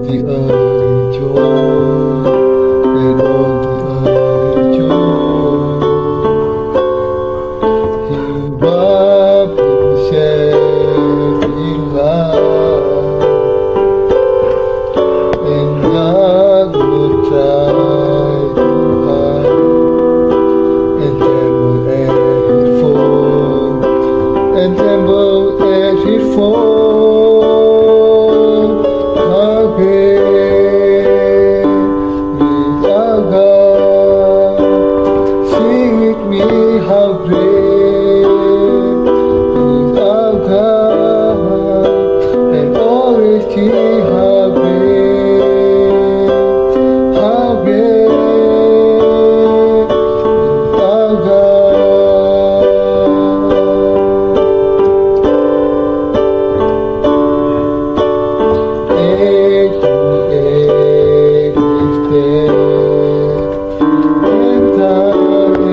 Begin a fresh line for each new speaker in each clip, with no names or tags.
the early joy, and all the early joy. He wrapped himself in love, and God would try to hide, and tremble as he fall, and tremble as he fall. How great is our God? Sing with me, how great is our God, and always He, how great is our God. Age to age is there, and time to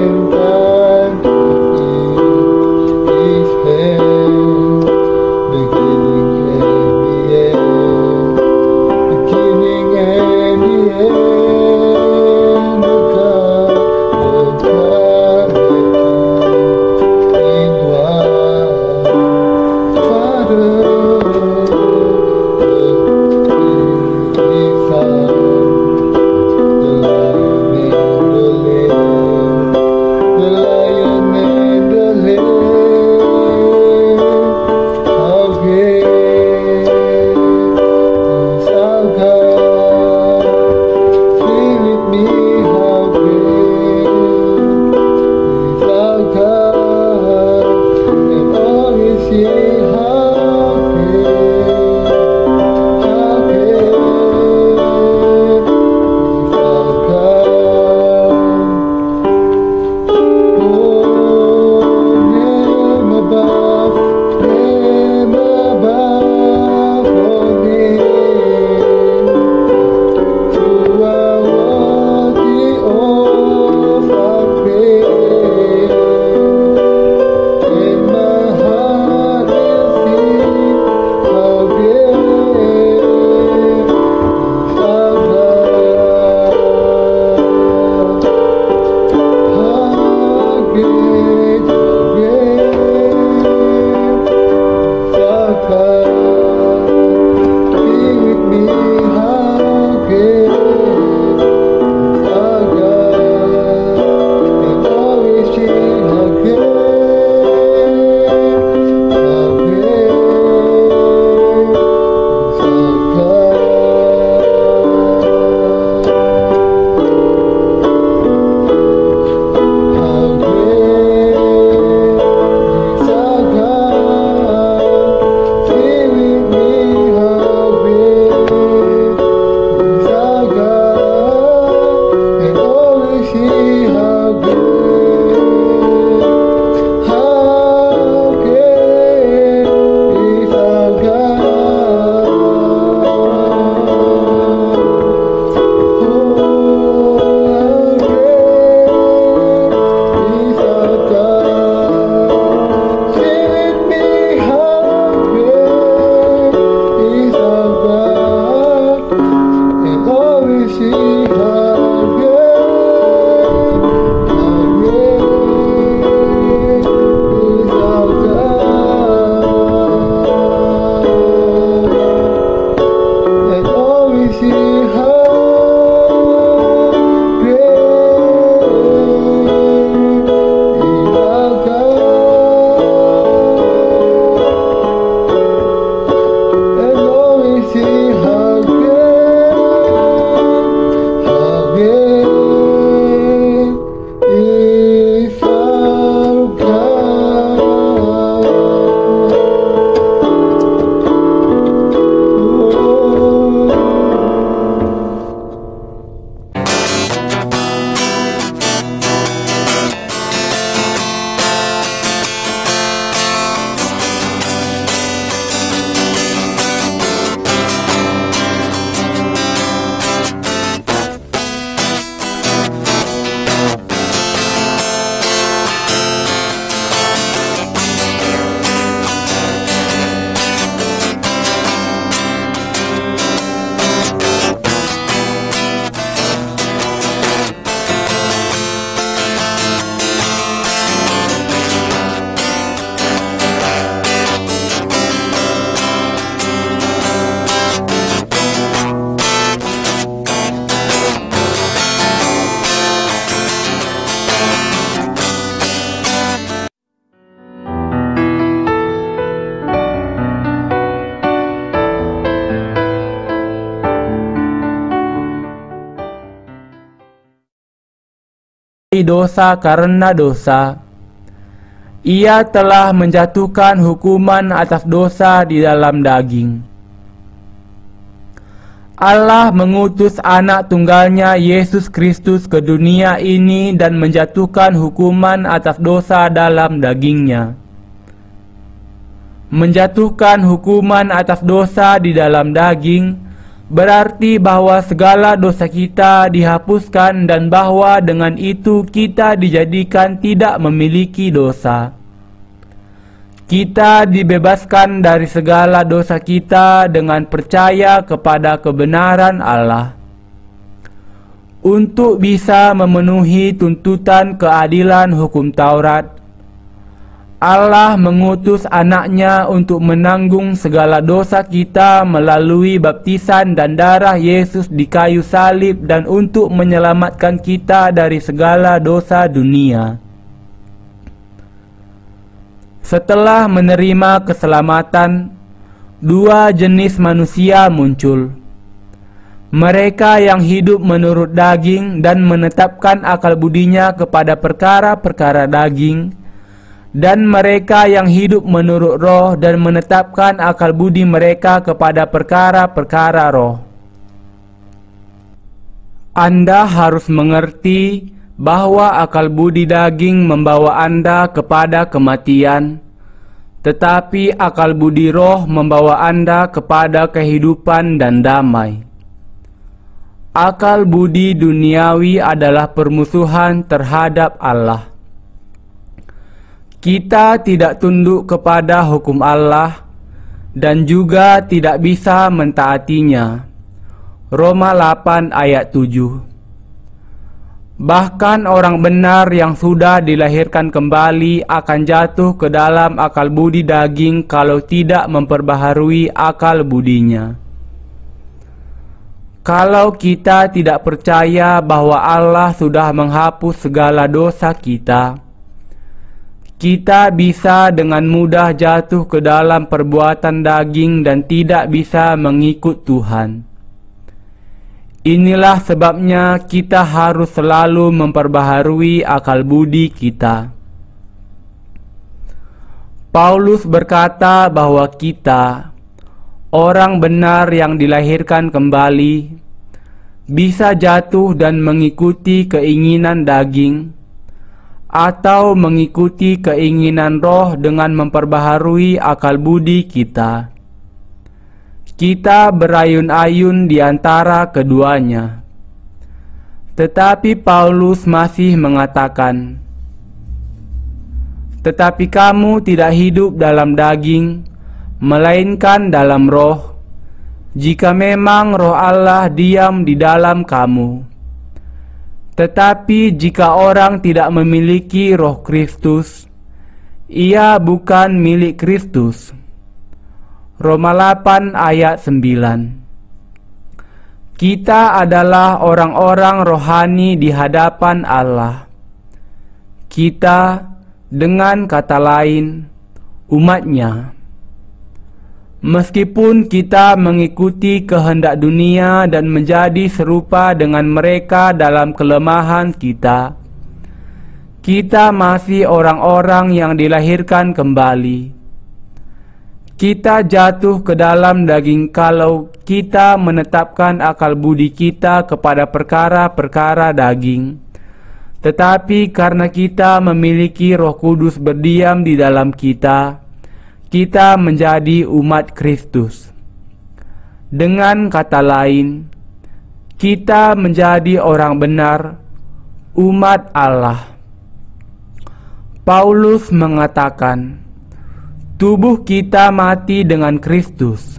feel His hand, beginning and the end, beginning and the end. The God in one Father.
dosa karena dosa. Ia telah menjatuhkan hukuman atas dosa di dalam daging. Allah mengutus anak tunggalnya Yesus Kristus ke dunia ini dan menjatuhkan hukuman atas dosa dalam dagingnya. Menjatuhkan hukuman atas dosa di dalam daging berarti bahwa segala dosa kita dihapuskan dan bahwa dengan itu kita dijadikan tidak memiliki dosa. Kita dibebaskan dari segala dosa kita dengan percaya kepada kebenaran Allah. Untuk bisa memenuhi tuntutan keadilan hukum Taurat, Allah mengutus anaknya untuk menanggung segala dosa kita melalui baptisan dan darah Yesus di kayu salib dan untuk menyelamatkan kita dari segala dosa dunia. Setelah menerima keselamatan, dua jenis manusia muncul. Mereka yang hidup menurut daging dan menetapkan akal budinya kepada perkara-perkara daging, dan mereka yang hidup menurut roh dan menetapkan akal budi mereka kepada perkara-perkara roh. Anda harus mengerti bahwa akal budi daging membawa Anda kepada kematian, tetapi akal budi roh membawa Anda kepada kehidupan dan damai. Akal budi duniawi adalah permusuhan terhadap Allah. Kita tidak tunduk kepada hukum Allah dan juga tidak bisa mentaatinya. Roma 8 ayat 7. Bahkan orang benar yang sudah dilahirkan kembali akan jatuh ke dalam akal budi daging kalau tidak memperbaharui akal budinya. Kalau kita tidak percaya bahwa Allah sudah menghapus segala dosa kita, kita bisa dengan mudah jatuh ke dalam perbuatan daging dan tidak bisa mengikut Tuhan. Inilah sebabnya kita harus selalu memperbaharui akal budi kita. Paulus berkata bahwa kita, orang benar yang dilahirkan kembali, bisa jatuh dan mengikuti keinginan daging, atau mengikuti keinginan roh dengan memperbaharui akal budi kita. Kita berayun-ayun di antara keduanya. Tetapi Paulus masih mengatakan, "Tetapi kamu tidak hidup dalam daging, melainkan dalam roh, jika memang roh Allah diam di dalam kamu. Tetapi jika orang tidak memiliki roh Kristus, ia bukan milik Kristus." Roma 8 ayat 9. Kita adalah orang-orang rohani di hadapan Allah. Kita, dengan kata lain, umatnya. Meskipun kita mengikuti kehendak dunia dan menjadi serupa dengan mereka dalam kelemahan kita, kita masih orang-orang yang dilahirkan kembali. Kita jatuh ke dalam daging kalau kita menetapkan akal budi kita kepada perkara-perkara daging. Tetapi karena kita memiliki Roh Kudus berdiam di dalam kita, kita menjadi umat Kristus. Dengan kata lain, kita menjadi orang benar, umat Allah. Paulus mengatakan, tubuh kita mati dengan Kristus,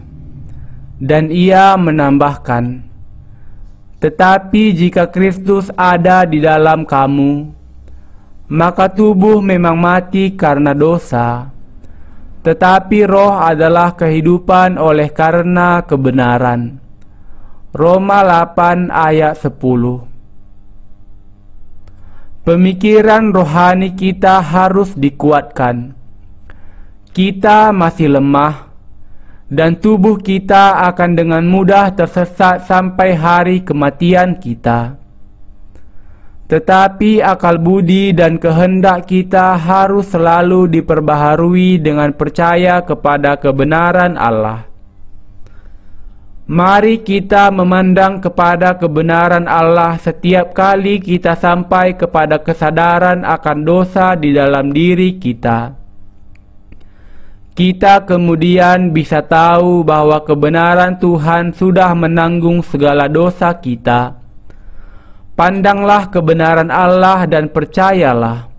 dan ia menambahkan, tetapi jika Kristus ada di dalam kamu, maka tubuh memang mati karena dosa, tetapi roh adalah kehidupan oleh karena kebenaran. Roma 8 ayat 10. Pemikiran rohani kita harus dikuatkan. Kita masih lemah, dan tubuh kita akan dengan mudah tersesat sampai hari kematian kita. Tetapi akal budi dan kehendak kita harus selalu diperbaharui dengan percaya kepada kebenaran Allah. Mari kita memandang kepada kebenaran Allah setiap kali kita sampai kepada kesadaran akan dosa di dalam diri kita. Kita kemudian bisa tahu bahwa kebenaran Tuhan sudah menanggung segala dosa kita. Pandanglah kebenaran Allah dan percayalah.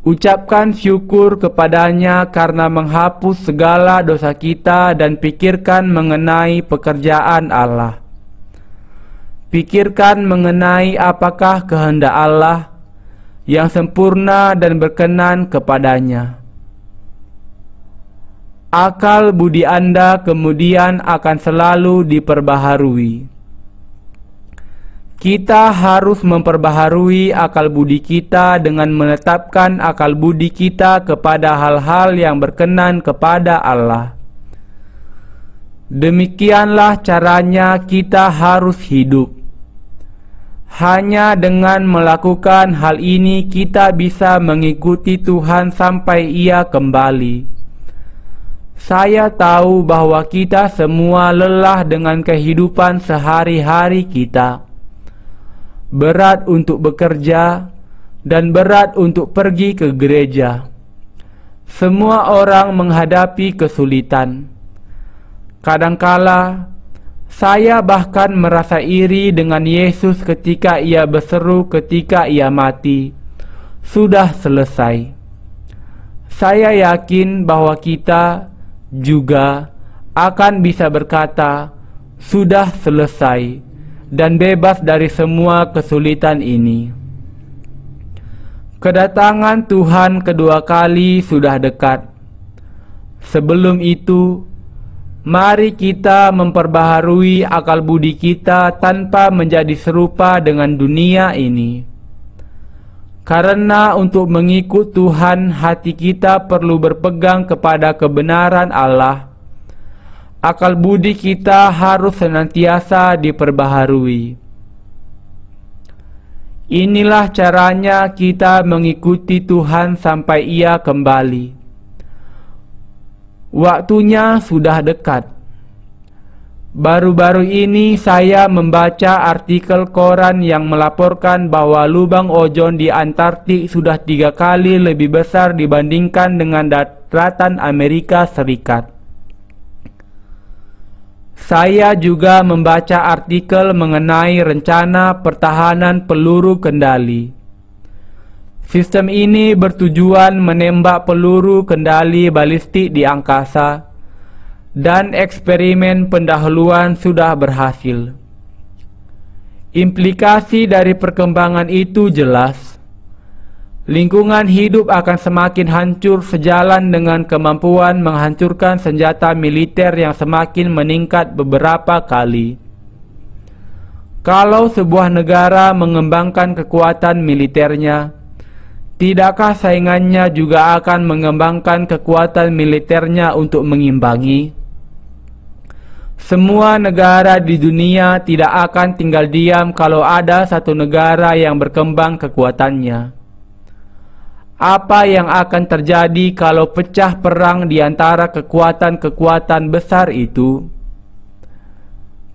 Ucapkan syukur kepadanya karena menghapus segala dosa kita dan pikirkan mengenai pekerjaan Allah. Pikirkan mengenai apakah kehendak Allah yang sempurna dan berkenan kepadanya. Akal budi Anda kemudian akan selalu diperbaharui. Kita harus memperbaharui akal budi kita dengan menetapkan akal budi kita kepada hal-hal yang berkenan kepada Allah. Demikianlah caranya kita harus hidup. Hanya dengan melakukan hal ini kita bisa mengikuti Tuhan sampai Ia kembali. Saya tahu bahwa kita semua lelah dengan kehidupan sehari-hari kita. Berat untuk bekerja dan berat untuk pergi ke gereja. Semua orang menghadapi kesulitan. Kadangkala saya bahkan merasa iri dengan Yesus ketika Ia berseru ketika Ia mati, "Sudah selesai." Saya yakin bahwa kita juga akan bisa berkata, "Sudah selesai," dan bebas dari semua kesulitan ini. Kedatangan Tuhan kedua kali sudah dekat. Sebelum itu, mari kita memperbaharui akal budi kita tanpa menjadi serupa dengan dunia ini. Karena untuk mengikut Tuhan, hati kita perlu berpegang kepada kebenaran Allah. Akal budi kita harus senantiasa diperbaharui. Inilah caranya kita mengikuti Tuhan sampai Ia kembali. Waktunya sudah dekat. Baru-baru ini saya membaca artikel koran yang melaporkan bahwa lubang ozon di Antartik sudah 3 kali lebih besar dibandingkan dengan daratan Amerika Serikat. Saya juga membaca artikel mengenai rencana pertahanan peluru kendali. Sistem ini bertujuan menembak peluru kendali balistik di angkasa, dan eksperimen pendahuluan sudah berhasil. Implikasi dari perkembangan itu jelas. Lingkungan hidup akan semakin hancur sejalan dengan kemampuan menghancurkan senjata militer yang semakin meningkat beberapa kali. Kalau sebuah negara mengembangkan kekuatan militernya, tidakkah saingannya juga akan mengembangkan kekuatan militernya untuk mengimbangi? Semua negara di dunia tidak akan tinggal diam kalau ada satu negara yang berkembang kekuatannya. Apa yang akan terjadi kalau pecah perang di antara kekuatan-kekuatan besar itu?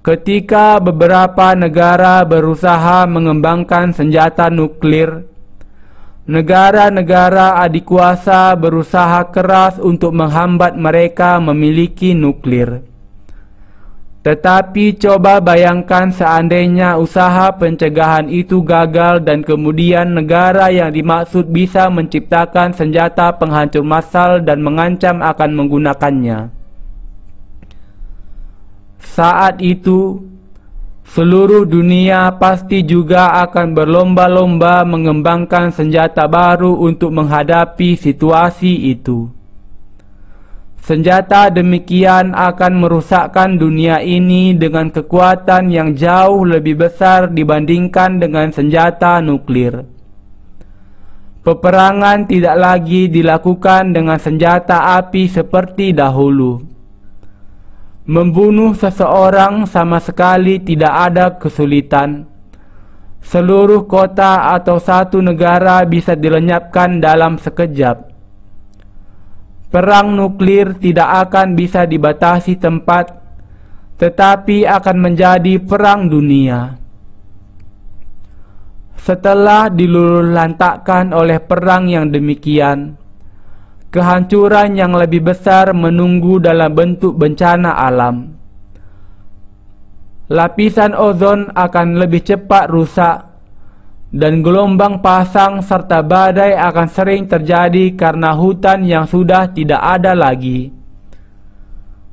Ketika beberapa negara berusaha mengembangkan senjata nuklir, negara-negara adikuasa berusaha keras untuk menghambat mereka memiliki nuklir. Tetapi coba bayangkan seandainya usaha pencegahan itu gagal dan kemudian negara yang dimaksud bisa menciptakan senjata penghancur massal dan mengancam akan menggunakannya. Saat itu, seluruh dunia pasti juga akan berlomba-lomba mengembangkan senjata baru untuk menghadapi situasi itu. Senjata demikian akan merusakkan dunia ini dengan kekuatan yang jauh lebih besar dibandingkan dengan senjata nuklir. Peperangan tidak lagi dilakukan dengan senjata api seperti dahulu. Membunuh seseorang sama sekali tidak ada kesulitan. seluruh kota atau satu negara bisa dilenyapkan dalam sekejap. Perang nuklir tidak akan bisa dibatasi tempat, tetapi akan menjadi perang dunia. Setelah diluluhlantakkan oleh perang yang demikian, kehancuran yang lebih besar menunggu dalam bentuk bencana alam. Lapisan ozon akan lebih cepat rusak, dan gelombang pasang serta badai akan sering terjadi karena hutan yang sudah tidak ada lagi.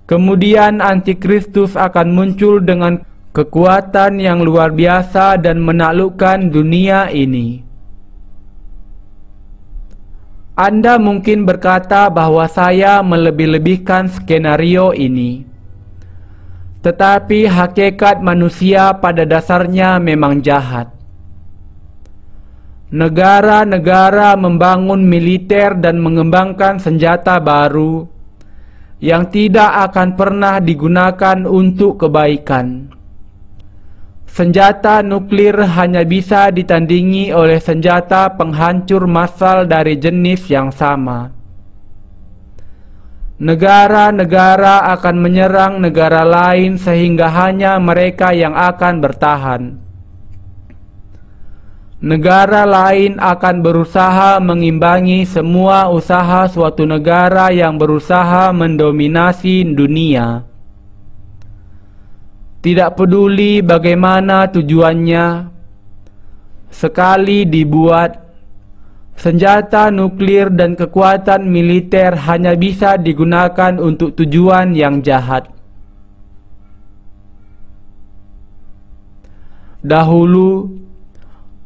Kemudian Antikristus akan muncul dengan kekuatan yang luar biasa dan menaklukkan dunia ini. Anda mungkin berkata bahwa saya melebih-lebihkan skenario ini. Tetapi hakikat manusia pada dasarnya memang jahat. Negara-negara membangun militer dan mengembangkan senjata baru yang tidak akan pernah digunakan untuk kebaikan. Senjata nuklir hanya bisa ditandingi oleh senjata penghancur massal dari jenis yang sama. Negara-negara akan menyerang negara lain sehingga hanya mereka yang akan bertahan. Negara lain akan berusaha mengimbangi semua usaha suatu negara yang berusaha mendominasi dunia. Tidak peduli bagaimana tujuannya, sekali dibuat, senjata nuklir dan kekuatan militer hanya bisa digunakan untuk tujuan yang jahat. Dahulu,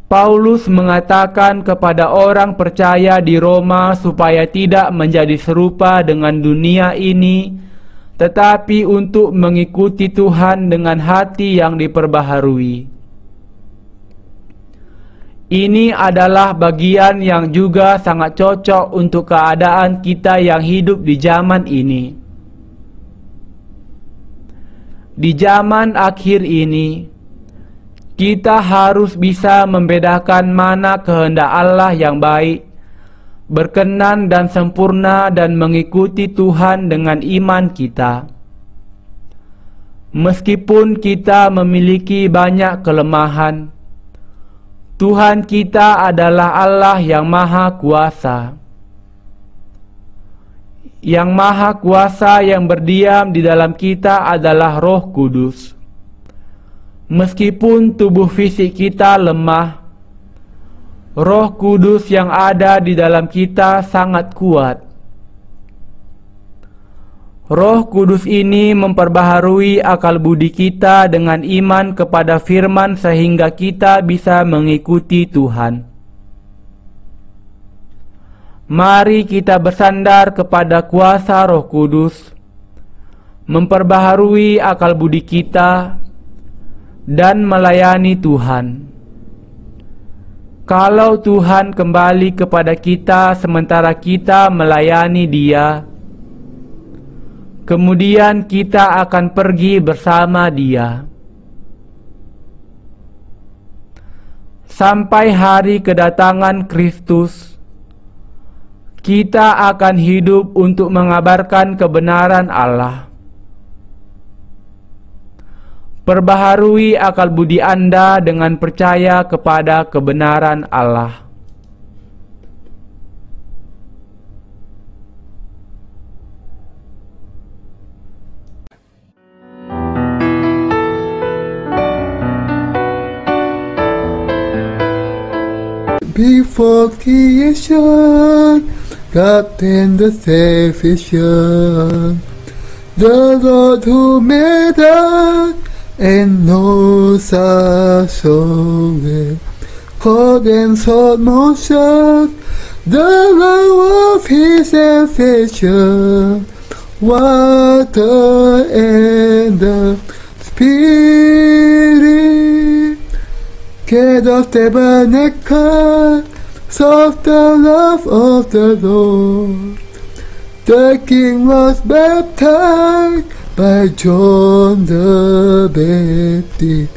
Paulus mengatakan kepada orang percaya di Roma supaya tidak menjadi serupa dengan dunia ini, tetapi untuk mengikuti Tuhan dengan hati yang diperbaharui. Ini adalah bagian yang juga sangat cocok untuk keadaan kita yang hidup di zaman ini. Di zaman akhir ini, kita harus bisa membedakan mana kehendak Allah yang baik, berkenan dan sempurna, dan mengikuti Tuhan dengan iman kita. Meskipun kita memiliki banyak kelemahan, Tuhan kita adalah Allah yang Maha Kuasa. Yang Maha Kuasa yang berdiam di dalam kita adalah Roh Kudus. Meskipun tubuh fisik kita lemah, Roh Kudus yang ada di dalam kita sangat kuat. Roh Kudus ini memperbaharui akal budi kita dengan iman kepada firman sehingga kita bisa mengikuti Tuhan. Mari kita bersandar kepada kuasa Roh Kudus, memperbaharui akal budi kita, dan melayani Tuhan. Kalau Tuhan kembali kepada kita sementara kita melayani Dia, kemudian kita akan pergi bersama Dia. Sampai hari kedatangan Kristus, kita akan hidup untuk mengabarkan kebenaran Allah. Perbaharui akal budi Anda dengan percaya kepada kebenaran Allah.
Before creation, God in the vision, the Lord who made us and knows our soul, called and sought motion, the love of His affection, water and the Spirit, Gate of tabernacle, of the love of the Lord. The King was baptized by John the Baptist,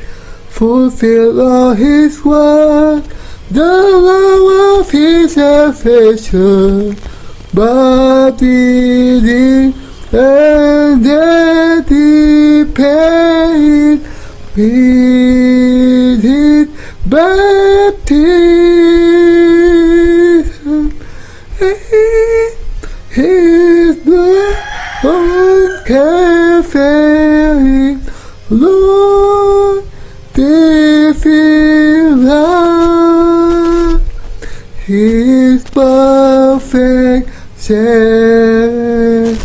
fulfill all his work, the love of his affection, body and that he paid with his baptism. His blood on Calvary, Lord, defeat us. His perfect salvation.